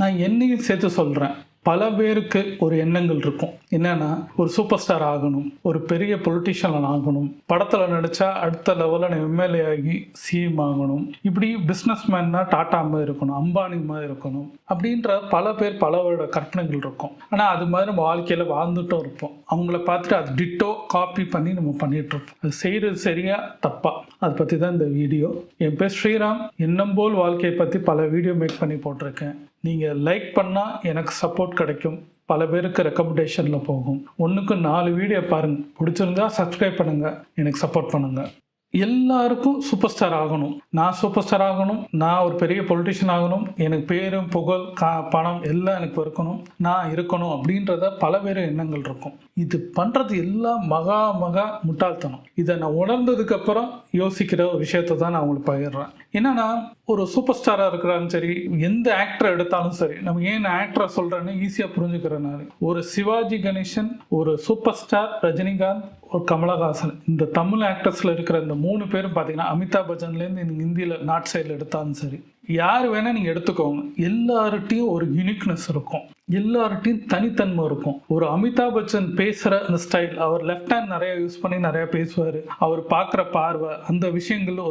நான் என்னையும் சேர்த்து சொல்கிறேன். பல பேருக்கு ஒரு எண்ணங்கள் இருக்கும். என்னன்னா, ஒரு சூப்பர் ஸ்டார் ஆகணும், ஒரு பெரிய பொலிட்டிஷியன் ஆகணும், படத்தில் நடித்தா அடுத்த லெவலில் எம்எல்ஏ ஆகி சிஎம் ஆகணும், இப்படி பிஸ்னஸ் மேன்னா டாட்டா மாதிரி இருக்கணும், அம்பானி மாதிரி இருக்கணும் அப்படின்ற பல பேர் பலவோட கற்பனைகள் இருக்கும். ஆனால் அது மாதிரி நம்ம வாழ்க்கையில் வாழ்ந்துட்டும் இருப்போம். அவங்கள பார்த்துட்டு அது டிட்டோ காப்பி பண்ணி நம்ம பண்ணிட்டு இருப்போம். அது செய்கிறது சரியா தப்பா, அதை பற்றி தான் இந்த வீடியோ. என் பேர் ஸ்ரீராம். எண்ணம் போல் வாழ்க்கையை பற்றி பல வீடியோ மேக் பண்ணி போட்டிருக்கேன். நீங்கள் லைக் பண்ணால் எனக்கு சப்போர்ட் கிடைக்கும், பல பேருக்கு ரெக்கமெண்டேஷனில் போகும். 1க்கு 4 வீடியோ பாருங்கள், பிடிச்சிருந்தா சப்ஸ்கிரைப் பண்ணுங்கள், எனக்கு சப்போர்ட் பண்ணுங்கள். எல்லாருக்கும் சூப்பர் ஸ்டார் ஆகணும், நான் சூப்பர் ஸ்டார் ஆகணும், நான் ஒரு பெரிய பொலிட்டிஷியன் ஆகணும், எனக்கு பேரும் புகழ் பணம் எல்லாம் எனக்கு இருக்கணும், நான் இருக்கணும் அப்படின்றத பல பேர் எண்ணங்கள் இருக்கும். இது பண்ணுறது எல்லாம் மகா முட்டாள்தனம். இதை நான் உணர்ந்ததுக்கப்புறம் யோசிக்கிற ஒரு விஷயத்தை தான் நான் உங்களுக்கு பகிர்றேன். என்னன்னா, ஒரு சூப்பர் ஸ்டாராக இருக்கிறாலும் சரி, எந்த ஆக்டரை எடுத்தாலும் சரி, நம்ம ஏன் ஆக்டரை சொல்கிறேன்னு ஈஸியாக புரிஞ்சுக்கிறேன். ஒரு சிவாஜி கணேசன், ஒரு சூப்பர் ஸ்டார் ரஜினிகாந்த், ஒரு கமலஹாசன், இந்த தமிழ் ஆக்டர்ஸில் இருக்கிற இந்த 3 பேரும் பார்த்தீங்கன்னா, அமிதாப் பச்சன்லேருந்து நீங்கள் ஹிந்தியில் நார்த் சைடில் எடுத்தாலும் சரி, யார் வேணால் நீங்கள் எடுத்துக்கோங்க, எல்லார்ட்டையும் ஒரு யூனிக்னஸ் இருக்கும், எல்லார்ட்டையும் தனித்தன்மை இருக்கும். ஒரு அமிதாப் பச்சன் பேசுகிற அந்த ஸ்டைல், அவர் லெஃப்ட் ஹேண்ட் நிறையா யூஸ் பண்ணி நிறையா பேசுவார், அவர் பார்க்குற பார்வை, அந்த விஷயங்கள்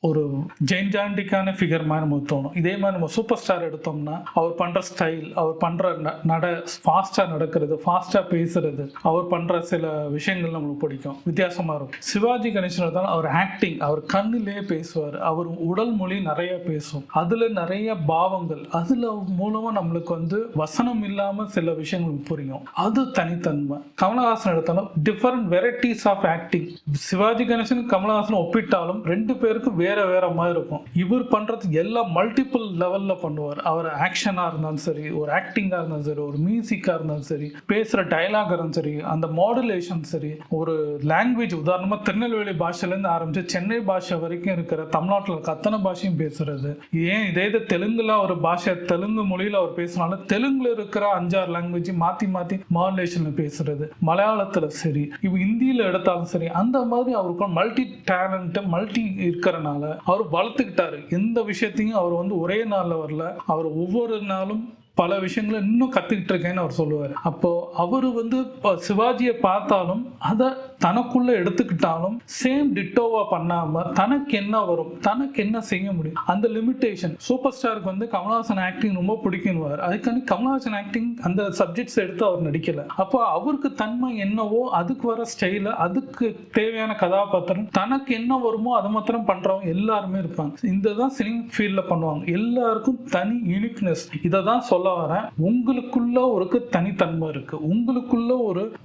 ஒரு ஜெயின்ஜாண்டிக்கான ஃபிகர் மாதிரி நமக்கு தோணும். இதே மாதிரி நம்ம சூப்பர் ஸ்டார் எடுத்தோம்னா, அவர் பண்ணுற ஸ்டைல், அவர் பண்ணுற ஃபாஸ்ட்டாக நடக்கிறது, ஃபாஸ்ட்டாக பேசுறது, அவர் பண்ணுற சில விஷயங்கள் நம்மளுக்கு பிடிக்கும், வித்தியாசமாக இருக்கும். சிவாஜி கணேசன் எடுத்தாலும் அவர் ஆக்டிங், அவர் கண்ணிலே பேசுவார், அவர் உடல் மொழி நிறைய பேசும், அதில் நிறைய பாவங்கள், அதில் மூலமாக நம்மளுக்கு வசனம் இல்லாமல் சில விஷயங்கள் புரியும், அது தனித்தன்மை. கமலஹாசன் எடுத்தாலும் different varieties of acting. Shivaji Ganesan Kamal Haasan ஒப்பிட்டாலும் 2 பேருக்கும் வேற மாதிரி இருக்கும். இவர் பண்றது எல்லாம் மல்டிபிள் லெவல்ல பண்ணுவார். அவர் ஆக்ஷனா இருந்தாலும் சரி, ஒரு ஆக்டிங்கா இருந்தாலும் சரி, ஒரு மியூசிக்கா இருந்தாலும் சரி, பேசுற டயலாக் இருந்தாலும் சரி, அந்த மாடுலேஷன் சரி, ஒரு லாங்குவேஜ், உதாரணமா திருநெல்வேலி பாஷையில இருந்து ஆரம்பிச்சு சென்னை பாஷை வரைக்கும் இருக்கிற தமிழ்நாட்டில் இருக்க அத்தனை பாஷையும் பேசுறது. ஏன் இதே தெலுங்குல ஒரு பாஷை, தெலுங்கு மொழியில அவர் பேசினாலும் தெலுங்குல இருக்கிற 5-6 லாங்குவேஜ் மாத்தி மாடுலேஷன்ல பேசுறது, மலையாளத்துல சரி, இப்போ ஹிந்தியில எடுத்தாலும் சரி, அந்த மாதிரி அவருக்கு மல்டி டேலண்ட், மல்டி இருக்கிறனால அவர் வளர்த்துக்கிட்டாரு. எந்த விஷயத்தையும் அவர் ஒரே நாள்ல வரல, அவர் ஒவ்வொரு நாளும் பல விஷயங்களை இன்னும் கற்றுக்கிட்டு இருக்கேன்னு அவர் சொல்லுவார். அப்போது அவர் சிவாஜியை பார்த்தாலும் அதை தனக்குள்ளே எடுத்துக்கிட்டாலும் சேம் டிட்டோவாக பண்ணாமல் தனக்கு என்ன வரும், தனக்கு என்ன செய்ய முடியும், அந்த லிமிட்டேஷன். சூப்பர் ஸ்டாருக்கு கமலஹாசன் ஆக்டிங் ரொம்ப பிடிக்கும்வார், அதுக்காண்டி கமலஹாசன் ஆக்டிங் அந்த சப்ஜெக்ட்ஸ் எடுத்து அவர் நடிக்கலை. அப்போ அவருக்கு தன்மை என்னவோ அதுக்கு வர ஸ்டைல, அதுக்கு தேவையான கதாபாத்திரம், தனக்கு என்ன வருமோ அதை மாத்திரம் பண்ணுறவங்க எல்லாருமே இருப்பாங்க. இந்த தான் சினிமா ஃபீல்டில் பண்ணுவாங்க. எல்லாருக்கும் தனி யூனிக்னஸ். இதை தான் சொல்ல வரேன். உங்களுக்குள்ள ஒரு தனித்தன்மை இருக்கு, உங்களுக்குள்ள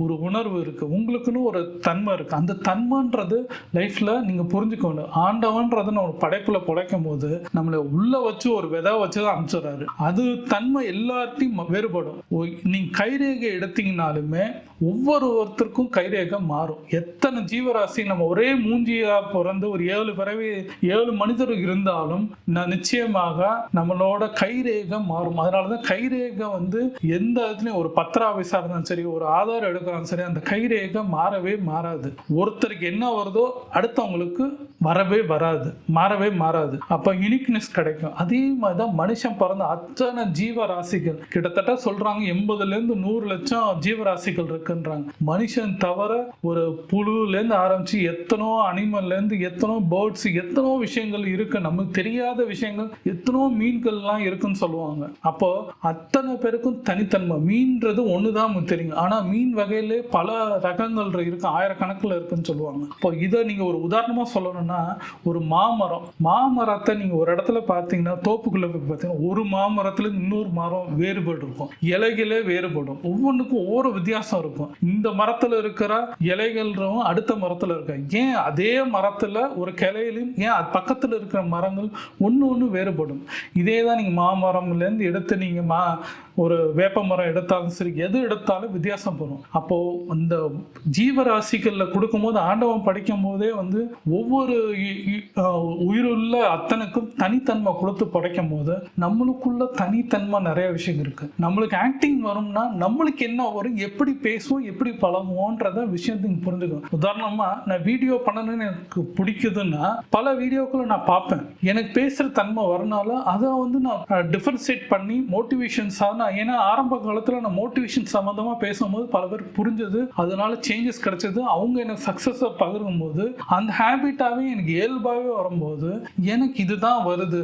ஒரு உணர்வு இருக்கு, உங்களுக்குன்னு ஒரு தன்மை இருக்கு. அந்த தன்மைன்றது லைஃப்ல நீங்க புரிஞ்சுக்கணும். ஆண்டவன்றது நம்ம படைப்புல படைக்கும் போது நம்மளை உள்ள வச்சு ஒரு விதை வச்சுதான் அனுப்பிச்சுறாரு. அது தன்மை எல்லார்ட்டையும் வேறுபடும். நீங்க கைரேகை எடுத்தீங்கனாலுமே ஒவ்வொருத்தருக்கும் கைரேகை மாறும். எத்தனை ஜீவராசி, நம்ம ஒரே மூஞ்சியா பிறந்து ஒரு 7 மனிதர் இருந்தாலும் நிச்சயமாக நம்மளோட கைரேகை மாறும். அதனாலதான் கைரேகை எந்த இடத்துலயும், ஒரு பத்திர ஆபீஸா இருந்தாலும் சரி, ஒரு ஆதார் எடுக்கலாம் சரி, அந்த கைரேகை மாறவே மாறாது. ஒருத்தருக்கு என்ன வருதோ அடுத்தவங்களுக்கு மாறவே மாறாது. அப்ப யூனிக்னஸ் கிடைக்கும். அதே மாதிரிதான் மனுஷன் பிறந்த அத்தனை ஜீவராசிகள், கிட்டத்தட்ட சொல்றாங்க 80-100 லட்சம் ஜீவராசிகள் இருக்குன்றாங்க. மனுஷன் தவிர ஒரு புழுல இருந்து ஆரம்பிச்சு எத்தனோ அனிமல்ல இருந்து எத்தனோ பேர்ட்ஸ், எத்தனோ விஷயங்கள் இருக்கு, நமக்கு தெரியாத விஷயங்கள், எத்தனோ மீன்கள்லாம் இருக்குன்னு சொல்லுவாங்க. அப்போ அத்தனை பேருக்கும் தனித்தன்மை. மீன்றது ஒண்ணுதான் நமக்கு தெரியும், ஆனா மீன் வகையிலே பல ரகங்கள் இருக்கு, 1000கணக்கில் இருக்குன்னு சொல்லுவாங்க. இப்போ இதை நீங்க ஒரு உதாரணமா சொல்லணும்னா, ஒரு மாமரத்தை நீங்க ஒரு இடத்துல பார்த்தீங்கன்னா, தோப்புக்குள்ள போய் பார்த்தீங்கன்னா, ஒரு மாமரத்துல இன்னொரு மரம் வேறுபடு இருக்கும், இலைகளே வேறுபடும், ஒவ்வொன்றுக்கும் ஒவ்வொரு வித்தியாசம் இருக்கும். இந்த மரத்துல இருக்கிற இலைகள் அடுத்த மரத்துல இருக்க, ஏன் அதே மரத்துல ஒரு கிளையிலும் ஏன் அது பக்கத்துல இருக்கிற மரங்கள் ஒன்று வேறுபடும். இதே தான் நீங்க மாமரம்ல இருந்து எடுத்து நீங்க ஒரு வேப்ப மரம் எடுத்தாலும் சரி, எது எடுத்தாலும் வித்தியாசம் வரும். அப்போ அந்த ஜீவராசிகள்ல கொடுக்கும்போது, ஆண்டவன் படிக்கும் போதே ஒவ்வொரு உயிருள்ள அத்தனுக்கும் தனித்தன்மை கொடுத்து படைக்கும் போது நம்மளுக்குள்ள தனித்தன்மை நிறைய விஷயம் இருக்கு. நம்மளுக்கு ஆக்டிங் வரும்னா நம்மளுக்கு என்ன வரும், எப்படி பேசணும், பேசுவோம், எப்படி பழகுவோன்றத விஷயத்தையும் புரிஞ்சுக்கணும். உதாரணமா நான் வீடியோ பண்ணணும்னு எனக்கு பிடிக்குதுன்னா பல வீடியோக்களை நான் பார்ப்பேன். எனக்கு பேசுற தன்மை வரனால அதை வந்து நான் டிஃபரன்ஷியேட் பண்ணி மோட்டிவேஷன்ஸாக நான், ஏன்னா ஆரம்ப காலத்தில் நான் மோட்டிவேஷன் சம்மந்தமாக பேசும்போது பல பேருக்கு புரிஞ்சது, அதனால சேஞ்சஸ் கிடைச்சது. அவங்க எனக்கு சக்ஸஸை பகிரும் போது அந்த ஹேபிட்டாகவே எனக்கு இயல்பாகவே வரும்போது எனக்கு இதுதான் வருது.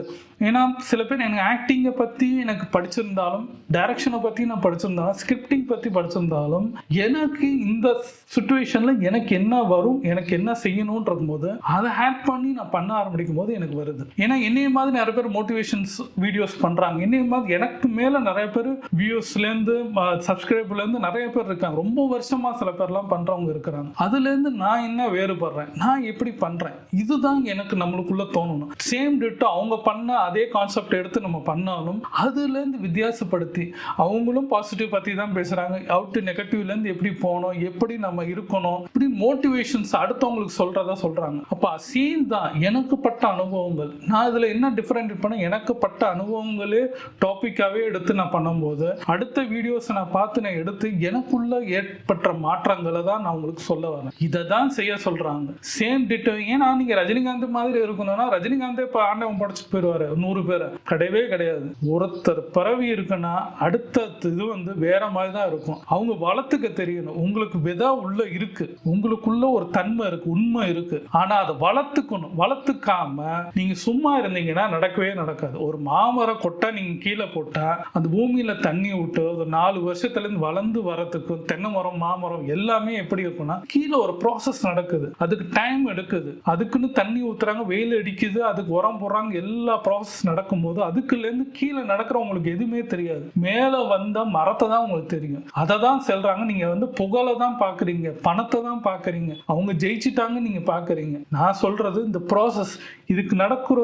ஏன்னா சில பேர் எனக்கு ஆக்டிங்கை பற்றி எனக்கு படிச்சிருந்தாலும், டைரக்ஷனை பற்றி நான் படிச்சிருந்தாலும், ஸ்கிரிப்டிங் பற்றி படிச்சிருந்தாலும், எனக்கு இந்த சுச்சுவேஷனில் எனக்கு என்ன வரும், எனக்கு என்ன செய்யணுன்றது போது அதை ஹேக் பண்ணி நான் பண்ண ஆரம்பிக்கும் போது எனக்கு வருது. ஏன்னா என்னைய மாதிரி நிறைய பேர் மோட்டிவேஷன்ஸ் வீடியோஸ் பண்ணுறாங்க. என்னைய மாதிரி எனக்கு மேலே நிறைய பேர் வியூஸ்லேருந்து சப்ஸ்கிரைப்லேருந்து நிறைய பேர் இருக்காங்க. ரொம்ப வருஷமாக சில பேர்லாம் பண்ணுறவங்க இருக்கிறாங்க. அதுலேருந்து நான் என்ன வேறுபடுறேன், நான் எப்படி பண்ணுறேன், இதுதான் எனக்கு நம்மளுக்குள்ள தோணணும். சேம் டேட்டு அவங்க பண்ண அதே கான்செப்ட் எடுத்து நம்ம பண்ணாலும் அதுலேருந்து வித்தியாசப்படுத்தி அவங்களும் பாசிட்டிவ் பற்றி தான் பேசுகிறாங்க. அவுட் நெகட்டிவ்லேருந்து எப்படி போகணும், எப்படி நம்ம இருக்கணும், இப்படி மோட்டிவேஷன்ஸ் அடுத்தவங்களுக்கு சொல்கிறதா சொல்கிறாங்க. அப்போ சேம் தான் எனக்கு பட்ட அனுபவங்கள். நான் இதில் என்ன டிஃப்ரெண்ட் பண்ண, எனக்கு பட்ட அனுபவங்களே டாப்பிக்காகவே எடுத்து நான் பண்ணும்போது அடுத்த வீடியோஸை நான் பார்த்து நான் எடுத்து எனக்குள்ள ஏற்பட்ட மாற்றங்களை தான் நான் உங்களுக்கு சொல்ல வரேன். இதை தான் செய்ய சொல்கிறாங்க. Same ditto. ஏன்னா நீங்கள் ரஜினிகாந்த் மாதிரி இருக்கணும்னா ரஜினிகாந்தே இப்போ ஆண்டவன் படைச்சிட்டு போயிடுவார் 100 பேரை. கிடையவே கிடையாது. ஒருத்தர் பரவி இருக்குன்னா அடுத்த இது வந்து வேற மாதிரி தான் இருக்கும். அவங்க வளர்த்துக்க தெரியணும். உங்களுக்கு விதா உள்ள இருக்கு, உங்களுக்குள்ள ஒரு தன்மை இருக்கு, உண்மை இருக்கு. ஆனா அதை வளர்த்துக்கணும். வளர்த்துக்காம நீங்க சும்மா இருந்தீங்கன்னா நடக்கவே நடக்காது. ஒரு மாமர கொட்டை நீங்க கீழே போட்டா அந்த பூமியில தண்ணி விட்டு ஒரு 4 வருஷத்துல இருந்து வளர்ந்து வரதுக்கு தென்னை மரம் மாமரம் எல்லாமே எப்படி இருக்கும்னா கீழே ஒரு ப்ராசஸ் நடக்குது. அதுக்கு டைம் எடுக்குது. அதுக்குன்னு தண்ணி ஊத்துறாங்க, வெயில் அடிக்குது, அதுக்கு உரம் போடுறாங்க. எல்லா ப்ராசஸ் நடக்கும்போது அதுக்குள்ளேருந்து கீழே நடக்கிறவங்களுக்கு எதுவுமே தெரியாது. மேலே வந்த மரத்தை தான் உங்களுக்கு தெரியும். அதை தான் சொல்றாங்க. நீங்க வந்து புகழை தான் பாக்குறீங்க, பணத்தை தான் பாக்குறீங்க, அவங்க ஜெயிச்சுட்டாங்க நீங்க பாக்குறீங்க. நான் சொல்றது இந்த ப்ராசஸ், இதுக்கு நடக்கிற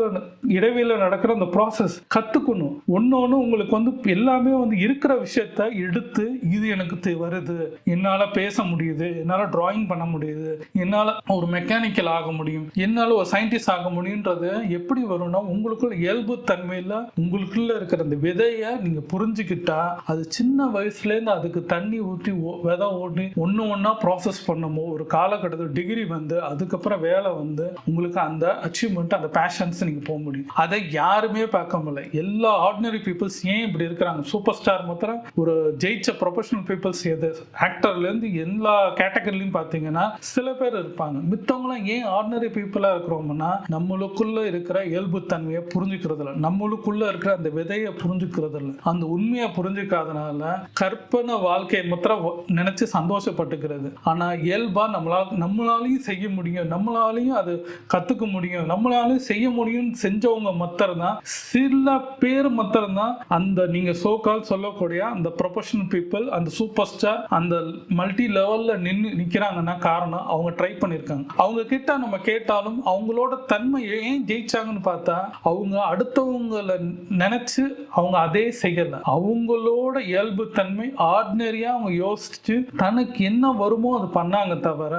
இடைவெளியில் நடக்கிற அந்த ப்ராசஸ் கத்துக்கணும். ஒன்னொன்னு உங்களுக்கு வந்து எல்லாமே வந்து இருக்கிற விஷயத்த எடுத்து இது எனக்கு வருது, என்னால பேச முடியுது, என்னால டிராயிங் பண்ண முடியுது, என்னால ஒரு மெக்கானிக்கல் ஆக முடியும், என்னால ஒரு சயின்டிஸ்ட் ஆக முடியுன்றது எப்படி வரும்னா உங்களுக்குள்ள இயல்பு தன்மையில உங்களுக்குள்ள இருக்கிற அந்த விதையை நீங்க புரிஞ்சுக்கிட்டா அது சின்ன வயசுல இருந்து அதுக்கு தண்ணி ஊற்றி விதை ஓட்டி ஒன்னா ப்ராசஸ் பண்ணும்போது ஒரு காலகட்டத்தில் டிகிரி வந்து அதுக்கப்புறம் வேலை வந்து உங்களுக்கு அந்த அச்சீவ்மெண்ட், அந்த பேஷன்ஸ் நீங்க போக முடியும். அதை யாருமே பார்க்க முடியல. எல்லா ஆர்டினரி பீப்புள்ஸ் ஏன் இப்படி இருக்கிறாங்க? சூப்பர் ஸ்டார் மாத்திரம் ஒரு ஜெயிச்ச ப்ரொஃபஷனல் பீப்புள்ஸ் எது ஆக்டர்ல இருந்து எல்லா கேட்டகரிலையும் பார்த்தீங்கன்னா சில பேர் இருப்பாங்க. மித்தவங்களாம் ஏன் ஆர்டினரி பீப்புளா இருக்கிறோம்னா நம்மளுக்குள்ள இருக்கிற இயல்பு தன்மையை புரிஞ்சுக்கிறது இல்லை, நம்மளுக்குள்ள இருக்கிற அந்த விதையை புரிஞ்சுக்கிறது இல்லை, அந்த உண்மையை புரிஞ்சுக்காதனால கற்பனை வாழ்க்கையை மாத்திரம் நினைச்சு சந்தோஷப்பட்டுக்கிறது. ஆனா இயல்பா நம்மளாலையும் செய்ய முடியும், நம்மளாலையும் அது கத்துக்க முடியும், நம்மளாலையும் செய்ய முடியும் செஞ்சவங்க மாத்திரம் தான், சில பேர் மாத்திரம் தான் அந்த நீங்க சோகால் சொல்லக்கூடிய அந்த ப்ரொஃபஷனல் பீப்புள், அந்த சூப்பர் ஸ்டார், அந்த மல்டி லெவல்ல நிக்கிறாங்கன்னா காரணம் அவங்க ட்ரை பண்ணிருக்காங்க. அவங்க கிட்ட நம்ம கேட்டாலும் அவங்களோட தன்மை ஏன் ஜெயிச்சாங்கன்னு பார்த்தா அவங்க அடுத்தவங்களை நினைச்சு அவங்க அதே செய்யல. அவங்களோட இயல்பு தன்மை ஆர்டினரியா அவங்க யோசிச்சு தனக்கு என்ன வருமோ அது பண்ணாங்க தவிர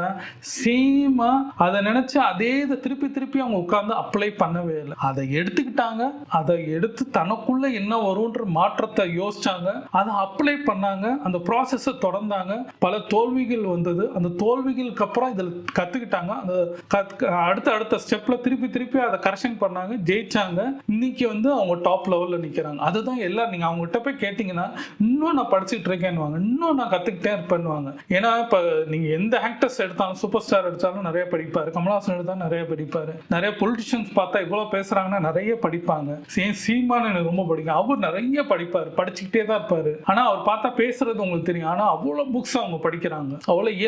சேமா அதை நினைச்சு அதே இதை திருப்பி திருப்பி அவங்க உட்கார்ந்து அப்ளை பண்ணவே இல்லை. அதை எடுத்துக்கிட்டாங்க, அதை எடுத்து தனக்குள்ள என்ன வரும்ன்ற மாற்றத்தை யோசிச்சாங்க, அதை அப்ளை பண்ணாங்க, அந்த ப்ராசஸை தொடர்ந்தாங்க. பல தோல்விகள் வந்தது. அந்த தோல்விகளுக்கு அப்புறம் இதில் கத்துக்கிட்டாங்க. அந்த அடுத்த ஸ்டெப்ல திருப்பி திருப்பி அதை கரெக்ஷன் பண்ணாங்க, ஜெயிச்சாங்க. இன்னைக்கு வந்து அவங்க டாப் லெவல்ல நிக்கிறாங்க. அதுதான் எல்லாம். நீங்க அவங்க கிட்ட போய் கேட்டீங்கன்னா இன்னும் நான் படிச்சுட்டு இருக்கேன்னுவாங்க, இன்னும் நான் கத்துக்கிட்டே இருப்பேன்னுவாங்க. ஏன்னா இப்ப நீங்க எந்த ஆக்டர்ஸ் எடுத்தாலும், சூப்பர் ஸ்டார் எடுத்தாலும் நிறைய படிப்பாரு, கமல்ஹாசன் எடுத்தாலும் நிறைய படிப்பாரு, நிறைய பொலிட்டிஷியன்ஸ் பார்த்தா இவ்வளவு பேசுறாங்கன்னா நிறைய படிப்பாங்க. சீமான் எனக்கு ரொம்ப பிடிக்கும், அவர் நிறைய படிப்பாரு, படிச்சுக்கிட்டே தான் இருப்பாரு. ஆனா அவர் பார்த்தா பேசுறது உங்களுக்கு தெரியும். ஆனா அவ்வளவு புக்ஸ் அவங்க படிக்கிறாங்க, அவ்வளவு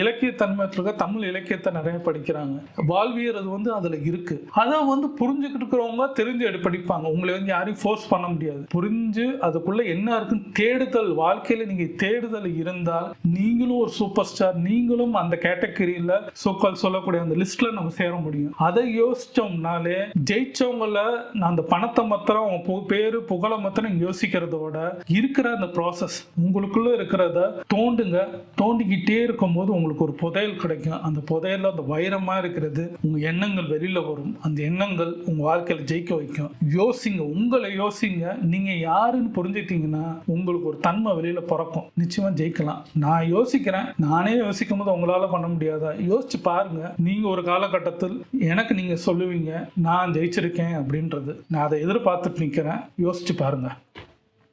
இலக்கிய தன்மை இருக்க தமிழ் இலக்கியத்தை நிறைய படிக்கிறாங்க. வாழ்வியல் வந்து அதுல இருக்கு. அதை வந்து புரிஞ்சுக்கிட்டு இருக்கிறவங்க தெரிஞ்சு படிப்பாங்க. உங்களை வந்து யாரையும் ஃபோர்ஸ் பண்ண முடியாது. புரிஞ்சு அதுக்குள்ள என்ன இருக்குன்னு தேடுதல், வாழ்க்கையில நீங்க தேடுதல் இருந்தால் நீங்களும் ஒரு சூப்பர் ஸ்டார், நீங்களும் அந்த கேட்டகரியில சோக்கால் சொல்லக்கூடிய அந்த லிஸ்ட்ல நம்ம சேர முடியும். அதை யோசிச்சோம்னாலே ஜெயிச்சவங்கள அந்த பணத்தை மாத்திரம் அவங்க பேரு புகழை மாத்திரம் யோசிக்கிறதோட இருக்கிற அந்த ப்ராசஸ் உங்களுக்குள்ள இருக்கிறத தோண்டுங்க. தோண்டிக்கிட்டே இருக்கும்போது உங்களுக்கு ஒரு புதையல் கிடைக்கும். அந்த புதையல்ல அந்த வைரமா இருக்கிறது உங்க எண்ணங்கள் வெளியில வரும். அந்த எண்ணங்கள் உங்க வாழ்க்கையில ஜெயிக்க வைக்கும். யோசிங்க, உங்களை யோசிங்க. நீங்க யாருன்னு புரிஞ்சுட்டீங்கன்னா உங்களுக்கு ஒரு தன்மை வெளியில பிறக்கும். நிச்சயமா ஜெயிக்க ஜெயிக்கலாம். நான் யோசிக்கிறேன், நானே யோசிக்கும் போது உங்களால் பண்ண முடியாதா? யோசிச்சு பாருங்க. நீங்கள் ஒரு காலகட்டத்தில் எனக்கு நீங்கள் சொல்லுவீங்க நான் ஜெயிச்சிருக்கேன் அப்படின்றது. நான் அதை எதிர்பார்த்துட்டு நிற்கிறேன். யோசிச்சு பாருங்க.